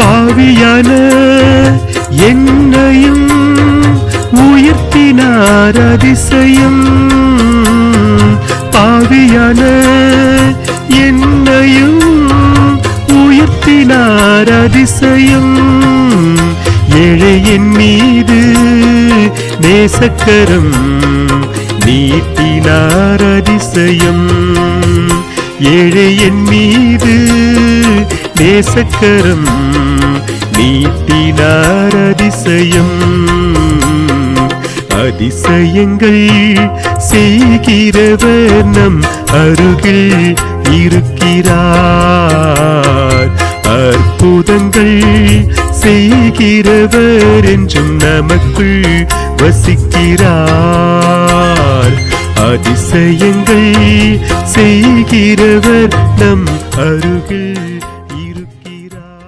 பாவியான என்னையும் உயர்த்தினார் அதிசயம். பாவியான என்னையும் உயர்த்தினார் அதிசயம். ஏழையின் மீது நேசக்கரம் நீட்டினார் அதிசயம். ஏழையின் மீது நேசக்கரம் நீட்டினார் அதிசயம். அதிசயங்கள் செய்கிறவர் நம் அருகில் இருக்கிறார். அற்புதங்கள் செய்கிறவர் என்றும் நமக்குள் வசிக்கிறார். அதிசயங்கள் செய்கிறவர் நம் அருகில்